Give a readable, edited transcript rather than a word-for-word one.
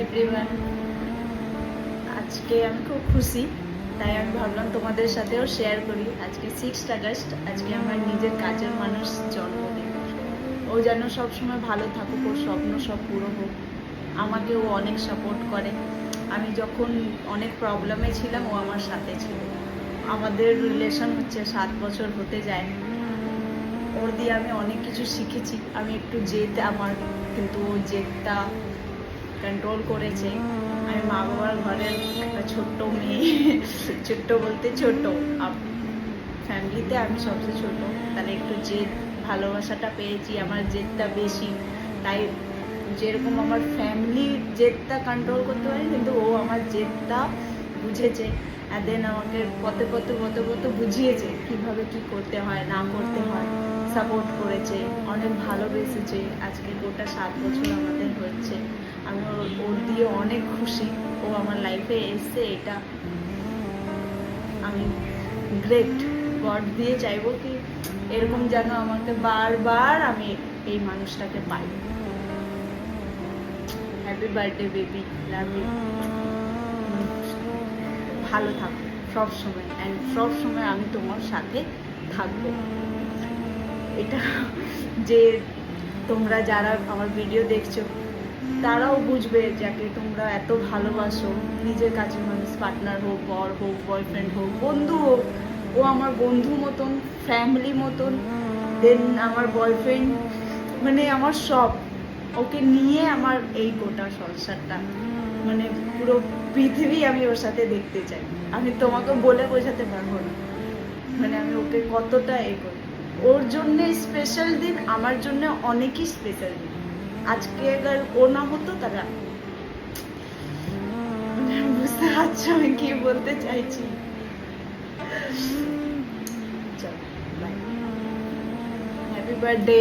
Everyone, আজকে আমি খুব খুশি, তাই আমি ভাবলাম তোমাদের সাথেও শেয়ার করি। আজকে 6th আগস্ট, আজকে আমার নিজের কাজের মানুষ জন্মদিন। ও যেন সবসময় ভালো থাকুক, ওর স্বপ্ন সব পুরো হোক। আমাকে ও অনেক সাপোর্ট করে। আমি যখন অনেক প্রবলেমে ছিলাম ও আমার সাথে ছিল। আমাদের রিলেশন হচ্ছে 7 বছর হতে যায়। ওর দিয়ে আমি অনেক কিছু শিখেছি। আমি একটু জেদ আমার, কিন্তু ও জেদটা কন্ট্রোল করেছে। আমি মা বাবার ঘরের একটা ছোট্ট মেয়ে, ছোট্ট বলতে ছোট, ফ্যামিলিতে আমি সবচেয়ে ছোট, তাহলে একটু জেদ ভালোবাসাটা পেয়েছি, আমার জেদটা বেশি। তাই যেরকম আমার ফ্যামিলির জেদটা কন্ট্রোল করতে পারি, কিন্তু ও আমার জেদটা বুঝেছে। আর দেন আমাকে পথে পথে পথে পথে বুঝিয়েছে কীভাবে কী করতে হয় না করতে হয়, সাপোর্ট করেছে, অনেক ভালোবেসেছে। আজকে গোটা 7 বছর আমাদের হচ্ছে। আমি ওর দিয়ে অনেক খুশি। ও আমার লাইফে এসছে, এটা আমি গ্রেট। গড দিয়ে চাইবো কি এরকম যেন আমাকে বারবার আমি এই মানুষটাকে পাই। Happy birthday baby, love you. ভালো থাকো সবসময়, অ্যান্ড সবসময় আমি তোমার সাথে থাকবো। এটা যে তোমরা যারা আমার ভিডিও দেখছো তারাও বুঝবে, যাকে তোমরা এত ভালোবাসো, নিজের কাছের মানুষ, পার্টনার হোক, বর হোক, বয়ফ্রেন্ড হোক, বন্ধু হোক। ও আমার বন্ধু মতন, ফ্যামিলি মতন, দেন আমার বয়ফ্রেন্ড, মানে আমার সব। ওকে নিয়ে আমার এই গোটা সংসারটা, মানে পুরো পৃথিবী আমি ওর সাথে দেখতে চাই। আমি তোমাকে বলে বোঝাতে পারবো না, মানে আমি ওকে কতটা করি। ওর জন্যে স্পেশাল দিন, আমার জন্য অনেকই স্পেশাল দিন। আজকে আবার ও না হতো তারা, বুঝতে পারছো আমি কি বলতে চাইছি। চলো বাই, হ্যাপি বার্থডে।